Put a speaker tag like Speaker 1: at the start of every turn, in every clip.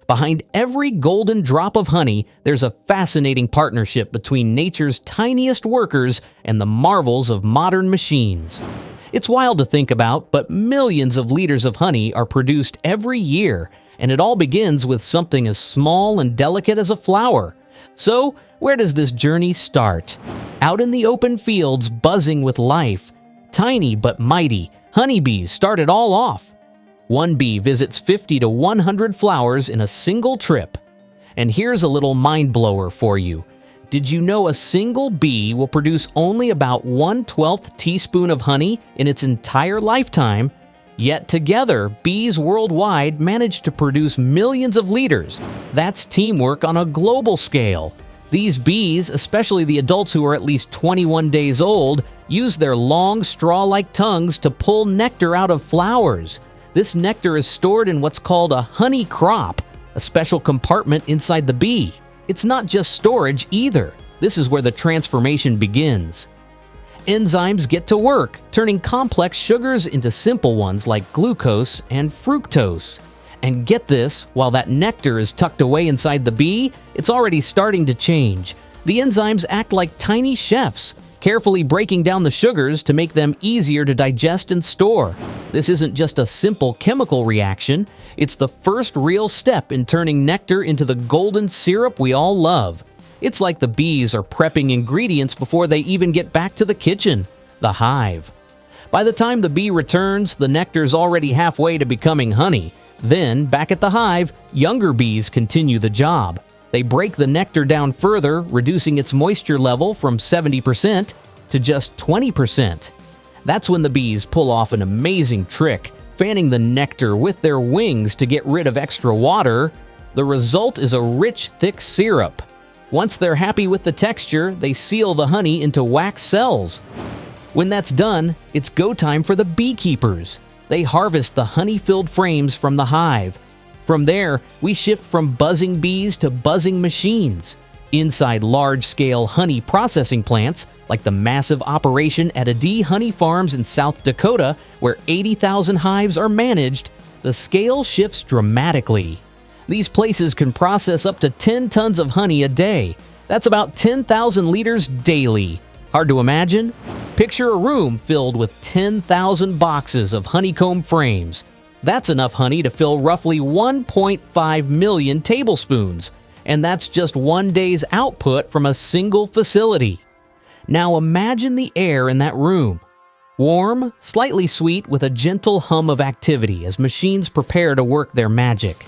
Speaker 1: Behind every golden drop of honey, there's a fascinating partnership between nature's tiniest workers and the marvels of modern machines. It's wild to think about, but millions of liters of honey are produced every year, and it all begins with something as small and delicate as a flower. So, where does this journey start? Out in the open fields, buzzing with life. Tiny but mighty, honeybees start it all off. One bee visits 50 to 100 flowers in a single trip. And here's a little mind blower for you. Did you know a single bee will produce only about 1/12 teaspoon of honey in its entire lifetime? Yet together, bees worldwide manage to produce millions of liters. That's teamwork on a global scale. These bees, especially the adults who are at least 21 days old, use their long straw-like tongues to pull nectar out of flowers. This nectar is stored in what's called a honey crop, a special compartment inside the bee. It's not just storage either. This is where the transformation begins. Enzymes get to work, turning complex sugars into simple ones like glucose and fructose. And get this, while that nectar is tucked away inside the bee, it's already starting to change. The enzymes act like tiny chefs, carefully breaking down the sugars to make them easier to digest and store. This isn't just a simple chemical reaction, it's the first real step in turning nectar into the golden syrup we all love. It's like the bees are prepping ingredients before they even get back to the kitchen, the hive. By the time the bee returns, the nectar's already halfway to becoming honey. Then, back at the hive, younger bees continue the job. They break the nectar down further, reducing its moisture level from 70% to just 20%. That's when the bees pull off an amazing trick, fanning the nectar with their wings to get rid of extra water. The result is a rich, thick syrup. Once they're happy with the texture, they seal the honey into wax cells. When that's done, it's go time for the beekeepers. They harvest the honey-filled frames from the hive. From there, we shift from buzzing bees to buzzing machines. Inside large-scale honey processing plants, like the massive operation at Adie Honey Farms in South Dakota, where 80,000 hives are managed, the scale shifts dramatically. These places can process up to 10 tons of honey a day. That's about 10,000 liters daily. Hard to imagine? Picture a room filled with 10,000 boxes of honeycomb frames. That's enough honey to fill roughly 1.5 million tablespoons. And that's just one day's output from a single facility. Now imagine the air in that room. Warm, slightly sweet, with a gentle hum of activity as machines prepare to work their magic.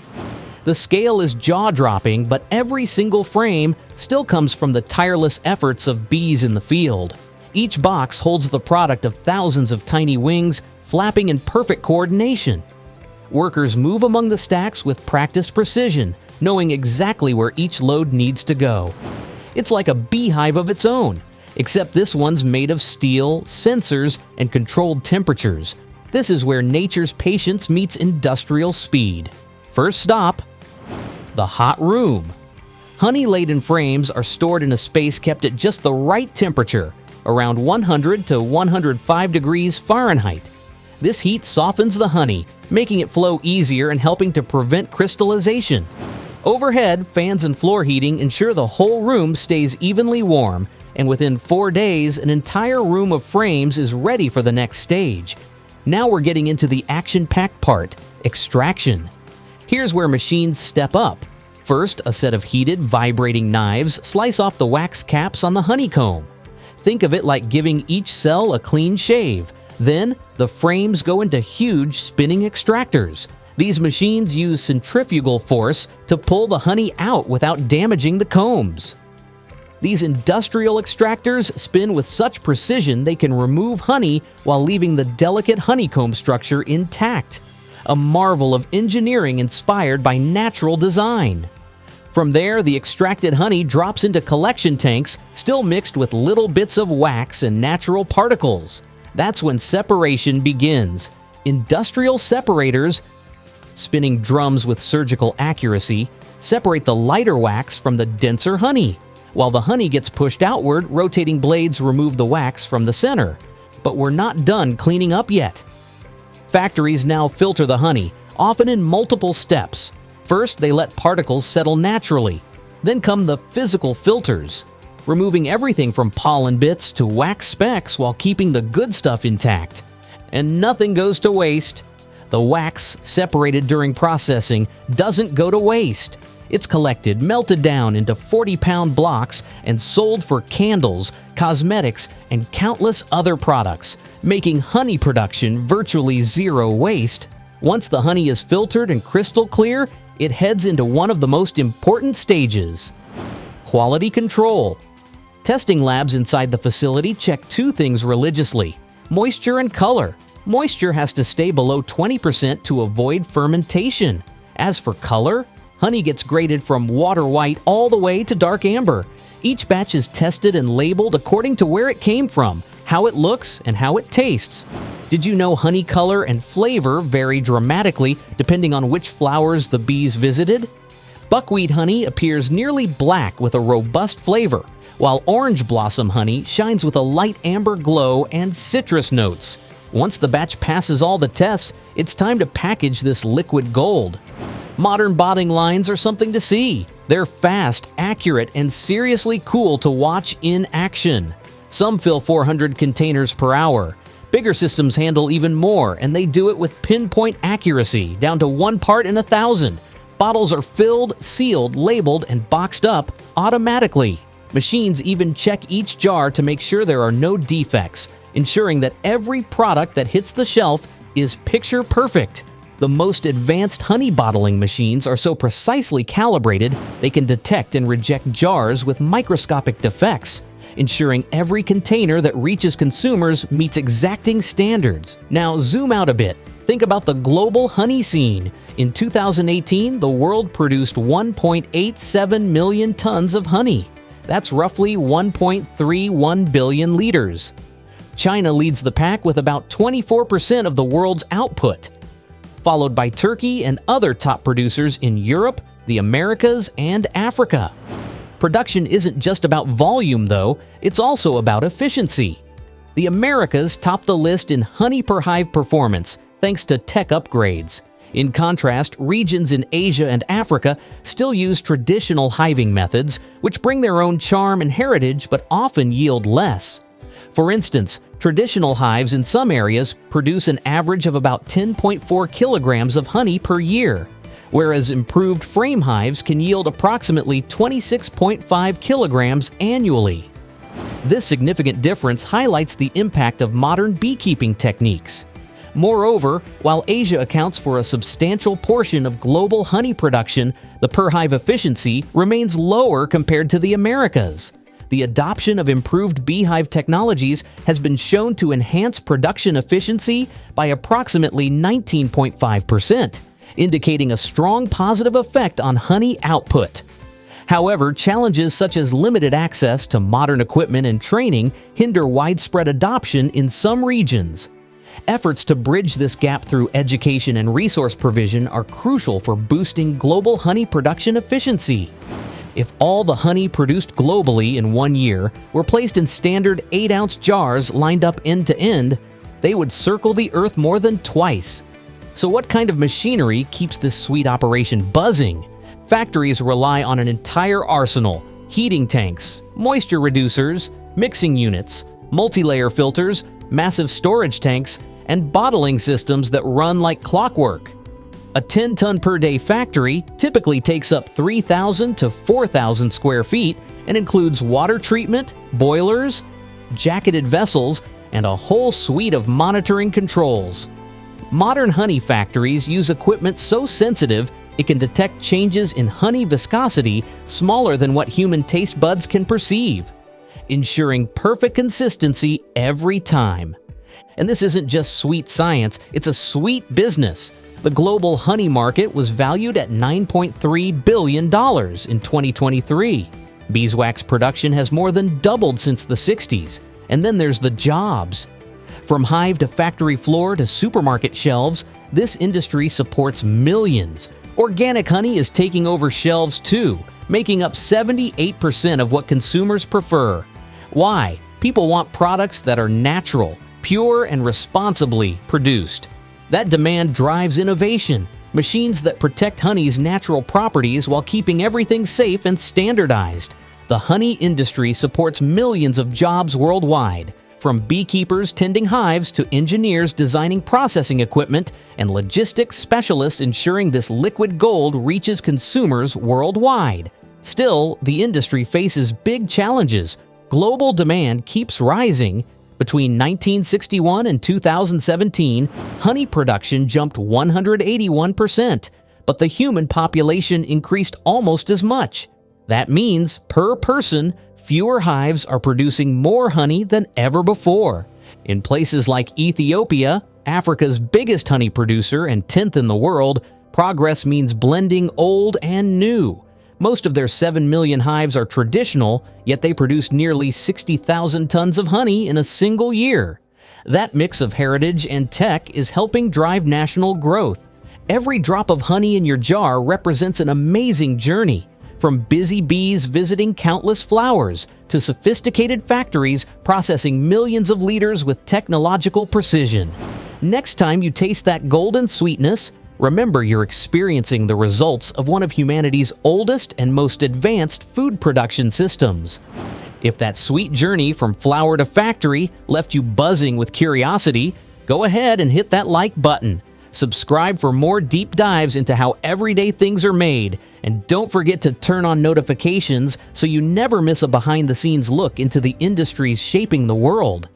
Speaker 1: The scale is jaw-dropping, but every single frame still comes from the tireless efforts of bees in the field. Each box holds the product of thousands of tiny wings flapping in perfect coordination. Workers move among the stacks with practiced precision, knowing exactly where each load needs to go. It's like a beehive of its own, except this one's made of steel, sensors, and controlled temperatures. This is where nature's patience meets industrial speed. First stop, the hot room. Honey-laden frames are stored in a space kept at just the right temperature, around 100 to 105 degrees Fahrenheit. This heat softens the honey, making it flow easier and helping to prevent crystallization. Overhead, fans and floor heating ensure the whole room stays evenly warm, and within 4 days, an entire room of frames is ready for the next stage. Now we're getting into the action-packed part, extraction. Here's where machines step up. First, a set of heated, vibrating knives slice off the wax caps on the honeycomb. Think of it like giving each cell a clean shave. Then, the frames go into huge spinning extractors. These machines use centrifugal force to pull the honey out without damaging the combs. These industrial extractors spin with such precision they can remove honey while leaving the delicate honeycomb structure intact. A marvel of engineering inspired by natural design. From there, the extracted honey drops into collection tanks, still mixed with little bits of wax and natural particles. That's when separation begins. Industrial separators, spinning drums with surgical accuracy, separate the lighter wax from the denser honey. While the honey gets pushed outward, rotating blades remove the wax from the center. But we're not done cleaning up yet. Factories now filter the honey, often in multiple steps. First, they let particles settle naturally. Then come the physical filters, removing everything from pollen bits to wax specks while keeping the good stuff intact. And nothing goes to waste. The wax separated during processing doesn't go to waste. It's collected, melted down into 40-pound blocks, and sold for candles, cosmetics, and countless other products, making honey production virtually zero waste. Once the honey is filtered and crystal clear, it heads into one of the most important stages: quality control. Testing labs inside the facility check two things religiously: moisture and color. Moisture has to stay below 20% to avoid fermentation. As for color, honey gets graded from water white all the way to dark amber. Each batch is tested and labeled according to where it came from, how it looks, and how it tastes. Did you know honey color and flavor vary dramatically depending on which flowers the bees visited? Buckwheat honey appears nearly black with a robust flavor, while orange blossom honey shines with a light amber glow and citrus notes. Once the batch passes all the tests, it's time to package this liquid gold. Modern botting lines are something to see. They're fast, accurate, and seriously cool to watch in action. Some fill 400 containers per hour. Bigger systems handle even more, and they do it with pinpoint accuracy, down to 1 part in 1,000. Bottles are filled, sealed, labeled, and boxed up automatically. Machines even check each jar to make sure there are no defects, ensuring that every product that hits the shelf is picture perfect. The most advanced honey bottling machines are so precisely calibrated they can detect and reject jars with microscopic defects, ensuring every container that reaches consumers meets exacting standards. Now zoom out a bit. Think about the global honey scene. In 2018, the world produced 1.87 million tons of honey. That's roughly 1.31 billion liters. China leads the pack with about 24% of the world's output, followed by Turkey and other top producers in Europe, the Americas, and Africa. Production isn't just about volume, though, it's also about efficiency. The Americas top the list in honey per hive performance, thanks to tech upgrades. In contrast, regions in Asia and Africa still use traditional hiving methods, which bring their own charm and heritage but often yield less. For instance, traditional hives in some areas produce an average of about 10.4 kilograms of honey per year, whereas improved frame hives can yield approximately 26.5 kilograms annually. This significant difference highlights the impact of modern beekeeping techniques. Moreover, while Asia accounts for a substantial portion of global honey production, the per-hive efficiency remains lower compared to the Americas. The adoption of improved beehive technologies has been shown to enhance production efficiency by approximately 19.5%, indicating a strong positive effect on honey output. However, challenges such as limited access to modern equipment and training hinder widespread adoption in some regions. Efforts to bridge this gap through education and resource provision are crucial for boosting global honey production efficiency. If all the honey produced globally in 1 year were placed in standard 8-ounce jars lined up end to end, they would circle the Earth more than twice. So what kind of machinery keeps this sweet operation buzzing? Factories rely on an entire arsenal: heating tanks, moisture reducers, mixing units, multi-layer filters, massive storage tanks, and bottling systems that run like clockwork. A 10-ton per day factory typically takes up 3,000 to 4,000 square feet and includes water treatment, boilers, jacketed vessels, and a whole suite of monitoring controls. Modern honey factories use equipment so sensitive it can detect changes in honey viscosity smaller than what human taste buds can perceive, ensuring perfect consistency every time. And this isn't just sweet science, it's a sweet business. The global honey market was valued at $9.3 billion in 2023. Beeswax production has more than doubled since the 60s. And then there's the jobs. From hive to factory floor to supermarket shelves, this industry supports millions. Organic honey is taking over shelves too, making up 78% of what consumers prefer. Why? People want products that are natural, pure, and responsibly produced. That demand drives innovation. Machines that protect honey's natural properties while keeping everything safe and standardized. The honey industry supports millions of jobs worldwide, from beekeepers tending hives to engineers designing processing equipment and logistics specialists ensuring this liquid gold reaches consumers worldwide. Still, the industry faces big challenges. Global demand keeps rising. Between 1961 and 2017, honey production jumped 181%, but the human population increased almost as much. That means, per person, fewer hives are producing more honey than ever before. In places like Ethiopia, Africa's biggest honey producer and 10th in the world, progress means blending old and new. Most of their 7 million hives are traditional, yet they produce nearly 60,000 tons of honey in a single year. That mix of heritage and tech is helping drive national growth. Every drop of honey in your jar represents an amazing journey. From busy bees visiting countless flowers to sophisticated factories processing millions of liters with technological precision. Next time you taste that golden sweetness, remember you're experiencing the results of one of humanity's oldest and most advanced food production systems. If that sweet journey from flower to factory left you buzzing with curiosity, go ahead and hit that like button. Subscribe for more deep dives into how everyday things are made, and don't forget to turn on notifications so you never miss a behind-the-scenes look into the industries shaping the world.